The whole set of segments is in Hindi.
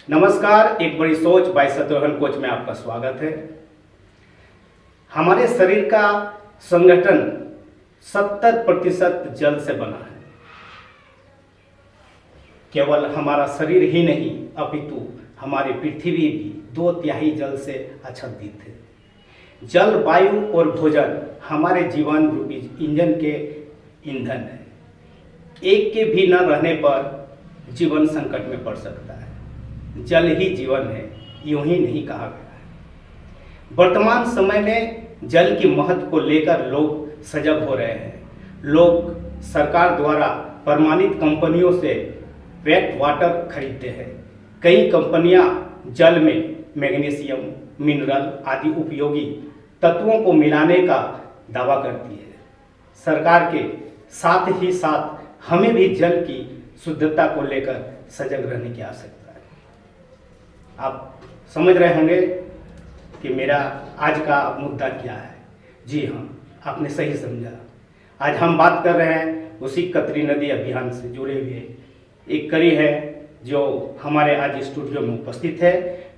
नमस्कार, एक बड़ी सोच बाय शत्रुघ्न कोच में आपका स्वागत है। हमारे शरीर का संगठन 70% जल से बना है। केवल हमारा शरीर ही नहीं अपितु हमारी पृथ्वी भी 2/3 जल से आच्छादित है। जल, वायु और भोजन हमारे जीवन रूपी इंजन के ईंधन है। एक के भी न रहने पर जीवन संकट में पड़ सकता है। जल ही जीवन है, यूं ही नहीं कहा गया है। वर्तमान समय में जल की महत्व को लेकर लोग सजग हो रहे हैं। लोग सरकार द्वारा प्रमाणित कंपनियों से पैक्ड वाटर खरीदते हैं। कई कंपनियां जल में मैग्नीशियम, मिनरल आदि उपयोगी तत्वों को मिलाने का दावा करती है। सरकार के साथ ही साथ हमें भी जल की शुद्धता को लेकर सजग रहने की आवश्यकता है। आप समझ रहे होंगे कि मेरा आज का मुद्दा क्या है। जी हाँ, आपने सही समझा। आज हम बात कर रहे हैं उसी कतरी नदी अभियान से जुड़े हुए एक कड़ी है जो हमारे आज स्टूडियो में उपस्थित है।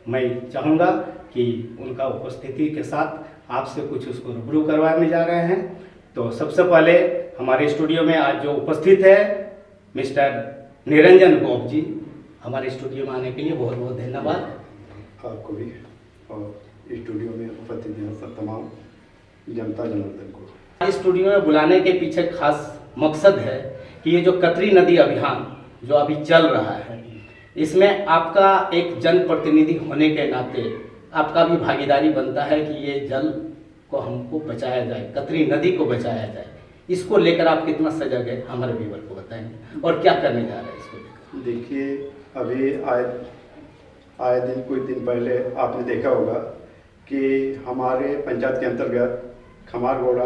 मैं चाहूँगा कि उनका उपस्थिति के साथ आपसे कुछ उसको रूबरू करवाने जा रहे हैं। तो सबसे पहले हमारे स्टूडियो में आज जो उपस्थित है मिस्टर निरंजन गोप जी, हमारे स्टूडियो में आने के लिए बहुत बहुत धन्यवाद। आपको भी और स्टूडियो में उपस्थित तमाम जनता जनार्दन को। इस स्टूडियो में बुलाने के पीछे खास मकसद है कि ये जो कतरी नदी अभियान जो अभी चल रहा है, इसमें आपका एक जनप्रतिनिधि होने के नाते आपका भी भागीदारी बनता है कि ये जल को हमको बचाया जाए, कतरी नदी को बचाया जाए। इसको लेकर आप कितना सजग है हमारे व्यूअर को बताएंगे और क्या करने जा रहे हैं इसको लेकर? देखिए, अभी आए दिन कुछ दिन पहले आपने देखा होगा कि हमारे पंचायत के अंतर्गत खमारगोड़ा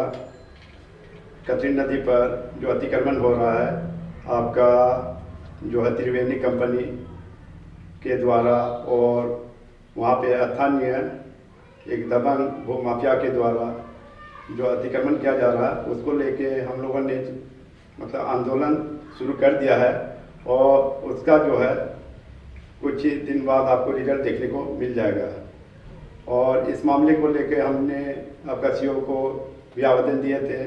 कतरी नदी पर जो अतिक्रमण हो रहा है, आपका जो है त्रिवेणी कंपनी के द्वारा और वहाँ पे स्थानीय एक दबंग भू माफिया के द्वारा जो अतिक्रमण किया जा रहा है, उसको लेके हम लोगों ने मतलब आंदोलन शुरू कर दिया है और उसका जो है कुछ ही दिन बाद आपको रिजल्ट देखने को मिल जाएगा। और इस मामले को लेके हमने आपका सीओ को भी आवेदन दिए थे,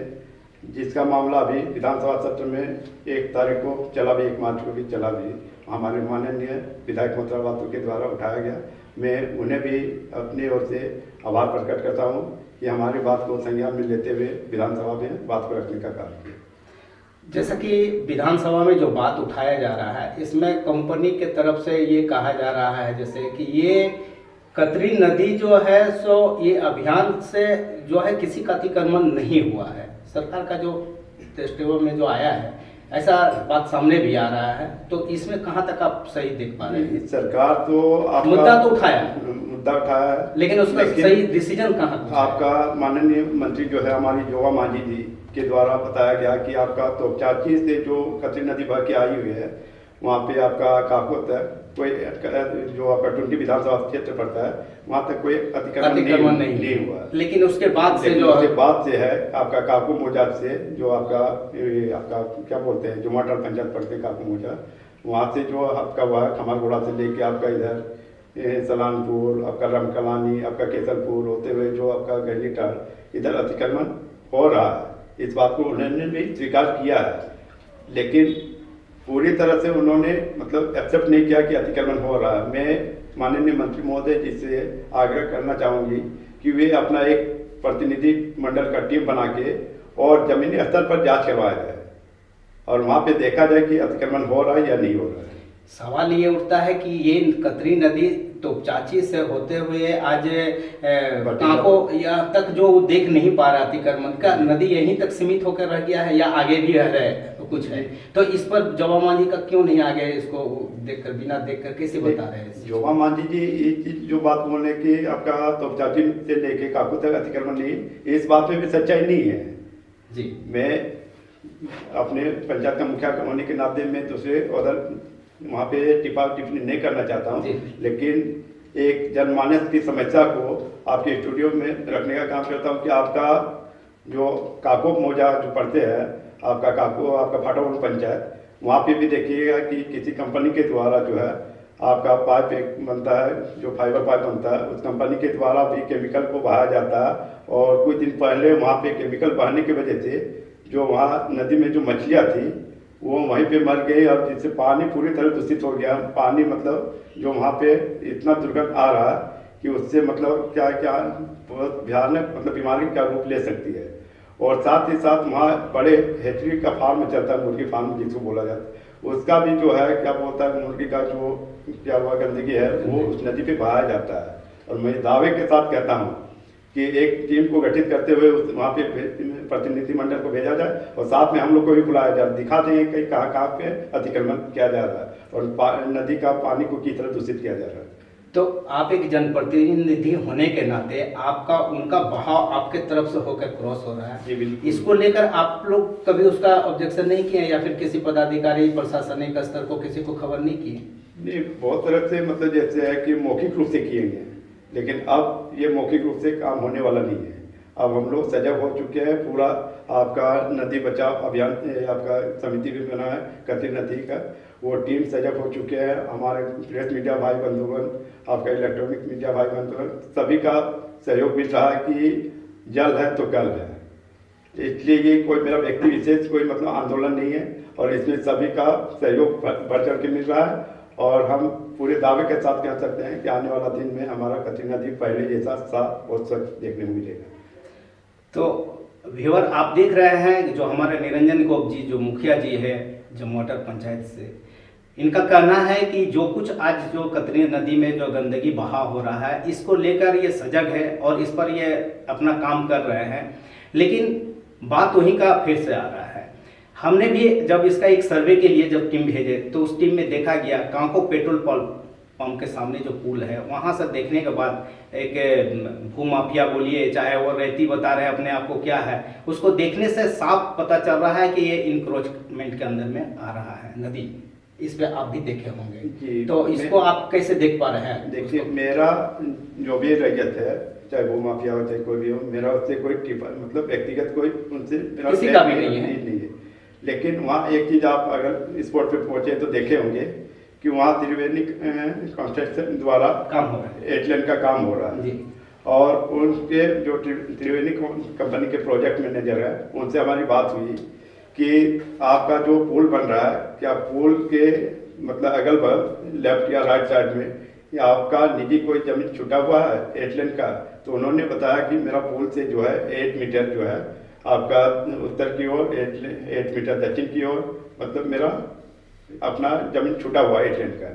जिसका मामला अभी विधानसभा सत्र में 1 तारीख को चला भी, 1 मार्च को भी चला भी, हमारे माननीय विधायक मोहतरम बातों के द्वारा उठाया गया। मैं उन्हें भी अपनी ओर से आभार प्रकट करता हूँ कि हमारी बात को संज्ञान में लेते हुए विधानसभा में बात को रखने का कार्य किया। जैसा कि विधानसभा में जो बात उठाया जा रहा है, इसमें कंपनी के तरफ से ये कहा जा रहा है जैसे कि ये कतरी नदी जो है सो ये अभियान से जो है किसी का अतिक्रमण नहीं हुआ है। सरकार का जो दृष्टिकोण में जो आया है, ऐसा बात सामने भी आ रहा है। तो इसमें कहाँ तक आप सही देख पा रहे हैं? सरकार तो मुद्दा तो उठाया है, लेकिन उसका सही डिसीजन कहाँ? आपका माननीय मंत्री जो है हमारी जोगा मांझी जी के द्वारा बताया गया कि आपका तोपचाची से जो कतरी नदी बह के आई हुई है, वहाँ पे आपका काकोत है, कोई जो आपका 20 विधानसभा क्षेत्र पड़ता है, वहाँ तक कोई अतिक्रमण नहीं हुआ। लेकिन उसके बाद से जो उसके बाद से है आपका काकू मोजा से जो आपका क्या बोलते हैं, जो मॉडल पंचायत पड़ते हैं काकू मोजा, वहाँ से जो आपका वह खमारगोड़ा से लेके आपका इधर सलानपुर, आपका रमकलानी, आपका केसरपुर होते हुए जो आपका गहलीटार, इधर अतिक्रमण हो रहा है। इस बात को उन्होंने भी स्वीकार किया है, लेकिन पूरी तरह से उन्होंने मतलब एक्सेप्ट नहीं किया कि अतिक्रमण हो रहा है। मैं माननीय मंत्री महोदय जी से आग्रह करना चाहूँगी कि वे अपना एक प्रतिनिधि मंडल का टीम बना के और जमीनी स्तर पर जांच करवाया जाए और वहाँ पे देखा जाए कि अतिक्रमण हो रहा है या नहीं हो रहा है। सवाल ये उठता है कि ये कतरी नदी तोपचाची से होते हुए आज कांको यहाँ तक जो देख नहीं पा रहा अतिक्रमण का, नदी यहीं तक सीमित होकर रह गया है या आगे भी है कुछ है? तो इस पर जोगा मांझी का क्यों नहीं आगे इसको देखकर, बिना देखकर कैसे बता रहे हैं? जोगा मांझी जी ये चीज जो बात बोले कि आपका तोपचाची से लेके काकू तक अतिक्रमण नहीं, इस बात में भी सच्चाई नहीं है जी। मैं अपने पंचायत का मुखिया होने के नाते में दूसरे उधर वहाँ पे टिप्पणी नहीं करना चाहता हूँ, लेकिन एक जनमानस की समस्या को आपके स्टूडियो में रखने का काम करता हूँ कि आपका जो काको मोजा जो पढ़ते हैं, आपका काको आपका फाटावल पंचायत, वहाँ पे भी देखिएगा कि किसी कंपनी के द्वारा जो है आपका पाइप एक बनता है, जो फाइबर पाइप बनता है, उस कंपनी के द्वारा भी केमिकल को बहाया जाता है। और कुछ दिन पहले वहाँ पे केमिकल बहाने की वजह से जो वहाँ नदी में जो मछलियाँ थी वो वहीं पे मर गई, और जिससे पानी पूरी तरह दूषित हो गया। पानी मतलब जो वहाँ पे इतना दुर्गंध आ रहा है कि उससे मतलब क्या क्या बहुत भयानक मतलब बीमारी का रूप ले सकती है। और साथ ही साथ वहाँ बड़े हैचरी का फार्म चलता है, मुर्गी फार्म जिसको बोला जाता है, उसका भी जो है क्या बोलता है, मुर्गी का जो क्या हुआ गंदगी है वो उस नदी पे बहाया जाता है। और मैं दावे के साथ कहता हूँ कि एक टीम को गठित करते हुए वहाँ पे प्रतिनिधिमंडल को भेजा जाए, और साथ में हम लोग को भी बुलाया जाए, दिखा देंगे कि कहाँ कहाँ पे अतिक्रमण किया जा रहा है और नदी का पानी को किस तरह दूषित किया जा रहा है। तो आप एक जनप्रतिनिधि होने के नाते आपका उनका बहाव आपके तरफ से होकर क्रॉस हो रहा जी है, बिल्कुल। इसको लेकर आप लोग कभी उसका ऑब्जेक्शन नहीं किए, या फिर किसी पदाधिकारी प्रशासनिक स्तर को किसी को खबर नहीं की? नहीं, बहुत तरह से मतलब जैसे है कि मौखिक रूप से किए गए, लेकिन अब ये मौखिक रूप से काम होने वाला नहीं है। अब हम लोग सजग हो चुके हैं, पूरा आपका नदी बचाव अभियान आपका समिति भी बना है कतरी नदी का, वो टीम सजग हो चुके हैं। हमारे प्रेस मीडिया भाई बंधुगण, आपका इलेक्ट्रॉनिक मीडिया भाई बंधुगण, सभी का सहयोग मिल रहा है कि जल है तो कल है। इसलिए ये कोई मेरा व्यक्ति विशेष कोई मतलब आंदोलन नहीं है, और इसमें सभी का सहयोग बढ़ चढ़ के मिल रहा है। और हम पूरे दावे के साथ कह सकते हैं कि आने वाला दिन में हमारा कतरी नदी पहले जैसा साफ और स्वच्छ देखने को मिलेगा। तो व्यूअर आप देख रहे हैं जो हमारे निरंजन गोप जी जो मुखिया जी है जमवाटर पंचायत से, इनका कहना है कि जो कुछ आज जो कतरी नदी में जो गंदगी बहा हो रहा है इसको लेकर ये सजग है और इस पर ये अपना काम कर रहे हैं, लेकिन बात वहीं का फिर से आ रहा है। हमने भी जब इसका एक सर्वे के लिए जब टीम भेजे तो उस टीम में देखा गया कांको पेट्रोल पंप के सामने जो पुल है वहाँ से देखने के बाद एक भूमाफिया बोलिए चाहे वो रेती बता रहे अपने आप को क्या है, उसको देखने से साफ पता चल रहा है कि ये इंक्रोचमेंट के अंदर में आ रहा है नदी। इस पे आप भी देखे होंगे, तो इसको आप कैसे देख पा रहे हैं? देखिए, मेरा जो भी रैयत है, चाहे वो माफिया हो चाहे कोई भी हो, मेरा उससे कोई मतलब व्यक्तिगत कोई उनसे मेरा किसी का भी नहीं है। लेकिन वहाँ एक चीज़ आप अगर स्पॉट पे पहुँचे तो देखे होंगे कि वहाँ त्रिवेणी कंस्ट्रक्शन द्वारा काम हो रहा है, एटलेंट का काम हो रहा है जी। और उनके जो त्रिवेणी कंपनी के प्रोजेक्ट मैनेजर है उनसे हमारी बात हुई कि आपका जो पुल बन रहा है, क्या पुल के मतलब अगल बगल लेफ्ट या राइट साइड में या आपका निजी कोई जमीन छुटा हुआ है एटलेंट का? तो उन्होंने बताया कि मेरा पुल से जो है 8 मीटर जो है आपका उत्तर की ओर, 8 मीटर दक्षिण की ओर, मतलब मेरा अपना जमीन छुटा हुआ है एटलेंट का।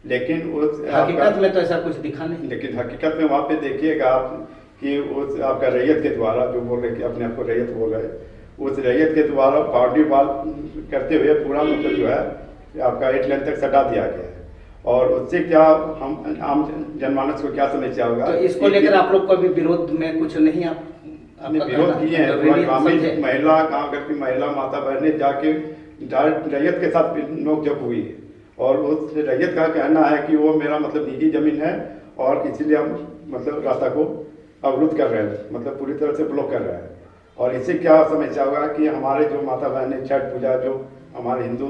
लेकिन उस हकीकत में तो ऐसा कुछ दिखा नहीं। लेकिन हकीकत में वहाँ पे देखिएगा आप कि उस आपका रैयत के द्वारा जो बोल रहे कि अपने आप को रैयत बोल रहे, उस रैयत के द्वारा बाउंड्री वॉल करते हुए पूरा मतलब जो है आपका एटलेंट तक सटा दिया गया है। और उससे क्या हम आम जनमानस को क्या समस्या होगा? तो इसको लेकर आप लोग कभी विरोध में कुछ नहीं आपने विरोध किए हैं? पूरा ग्रामीण महिला गाँव घर की महिला माता बहने जाके रैयत के साथ नोकझोंक हुई है, और उस रैयत का कहना है कि वो मेरा मतलब निजी जमीन है और इसीलिए हम मतलब रास्ता को अवरुद्ध कर रहे हैं, मतलब पूरी तरह से ब्लॉक कर रहे हैं। और इससे क्या समस्या होगा कि हमारे जो माता बहनें छठ पूजा जो हमारे हिंदू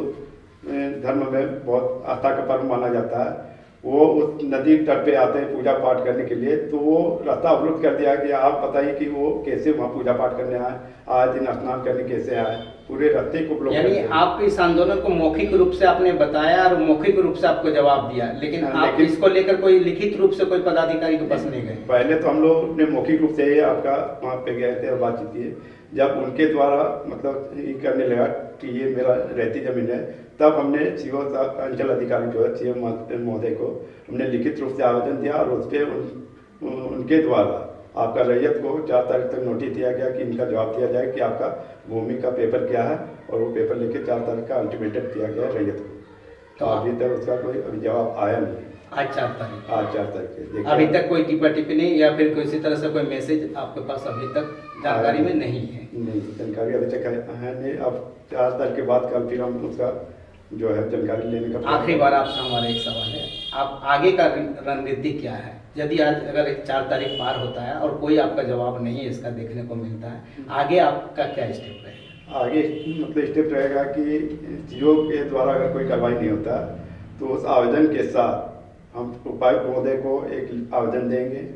धर्म में बहुत आस्था का पर्व माना जाता है, वो उस नदी तट पे आते हैं पूजा पाठ करने के लिए, तो वो रास्ता अवरुद्ध कर दिया कि आप बताइए कि वो कैसे वहाँ पूजा पाठ करने आए, आज दिन स्नान करने कैसे आए, पूरे रास्ते को ब्लॉक कर दिया। यानी आप इस आंदोलन को मौखिक रूप से आपने बताया और मौखिक रूप से आपको जवाब दिया, लेकिन आप इसको लेकर कोई लिखित रूप से कोई पदाधिकारी के पास नहीं गए? पहले तो हम लोग ने मौखिक रूप से आपका वहाँ पे गए थे और बातचीत की। जब उनके द्वारा मतलब ये करने लगा कि ये मेरा रहती जमीन है, तब हमने सीओ अंचल अधिकारी जो है सीओ महोदय को हमने लिखित रूप से आवेदन दिया, और उस पर उनके द्वारा आपका रैयत को 4 तारीख तक नोटिस दिया गया कि इनका जवाब दिया जाए कि आपका भूमि का पेपर क्या है, और वो पेपर लेके 4 तारीख का अल्टीमेटम दिया गया रैयत को। तो अभी तक उसका कोई अभी जवाब आया नहीं। आज 4 तारीख, आज 4 तारीख अभी तक कोई टिप्पणी टिप्पणी या फिर किसी तरह से कोई मैसेज आपके पास अभी तक जानकारी में नहीं है? नहीं, जानकारी अभी तक है नहीं। अब 4 तारीख के बाद कल फिर हम उसका जो है जानकारी लेने का। आखिरी बार आपसे हमारा एक सवाल है, आप आगे का रणनीति क्या है? यदि आज अगर 4 तारीख पार होता है और कोई आपका जवाब नहीं है इसका देखने को मिलता है, आगे आपका क्या स्टेप रहेगा? आगे मतलब स्टेप रहेगा कि सीओ के द्वारा अगर कोई कार्रवाई नहीं होता तो उस आवेदन के साथ हम उपायुक्त महोदय को एक आवेदन देंगे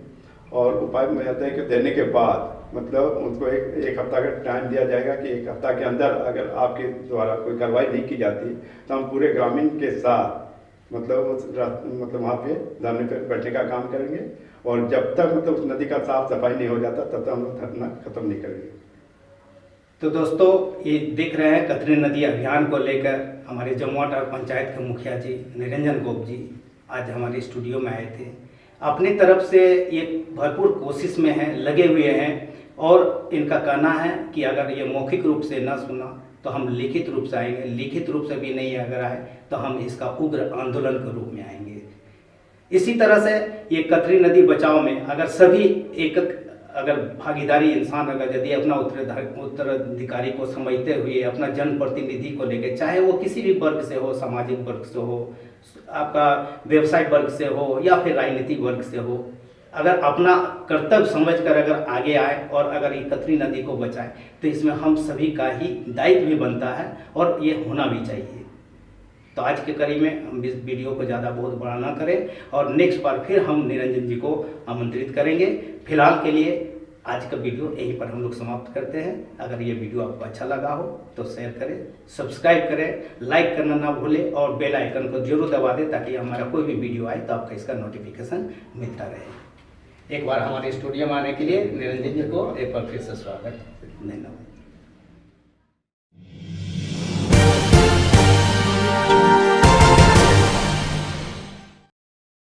और उपायुक्त महोदय के देने के बाद मतलब उनको एक हफ्ता का टाइम दिया जाएगा कि एक हफ्ता के अंदर अगर आपके द्वारा कोई कार्रवाई नहीं की जाती तो हम पूरे ग्रामीण के साथ मतलब वहाँ पे धरने पे बैठने का काम करेंगे और जब तक मतलब उस नदी का साफ सफाई नहीं हो जाता तब तक हम लोग धरना खत्म नहीं करेंगे। तो दोस्तों, ये देख रहे हैं कतरी नदी अभियान को लेकर हमारे जमुआटार पंचायत के मुखिया जी निरंजन गोप जी आज हमारे स्टूडियो में आए थे। अपनी तरफ से ये भरपूर कोशिश में हैं, लगे हुए हैं और इनका कहना है कि अगर ये मौखिक रूप से न सुना तो हम लिखित रूप से आएंगे, लिखित रूप से भी नहीं अगर आए तो हम इसका उग्र आंदोलन के रूप में आएंगे। इसी तरह से ये कतरी नदी बचाव में अगर सभी अगर भागीदारी इंसान अगर यदि अपना उत्तराधिकारी को समझते हुए अपना जनप्रतिनिधि को लेकर, चाहे वो किसी भी वर्ग से हो, सामाजिक वर्ग से हो, आपका व्यवसाय वर्ग से हो या फिर राजनीतिक वर्ग से हो, अगर अपना कर्तव्य समझकर अगर आगे आए और अगर ये कतरी नदी को बचाए तो इसमें हम सभी का ही दायित्व भी बनता है और ये होना भी चाहिए। तो आज के कड़ी में हम इस वीडियो को ज़्यादा बहुत बड़ा ना करें और नेक्स्ट बार फिर हम निरंजन जी को आमंत्रित करेंगे। फिलहाल के लिए आज का वीडियो यहीं पर हम लोग समाप्त करते हैं। अगर ये वीडियो आपको अच्छा लगा हो तो शेयर करें, सब्सक्राइब करें, लाइक करना ना भूलें और बेल आइकन को जरूर दबा दें ताकि हमारा कोई भी वीडियो आए तो आपका इसका नोटिफिकेशन मिलता रहे। एक बार हमारे स्टूडियो में आने के लिए निरंजन जी को एक बार फिर से स्वागत। धन्यवाद।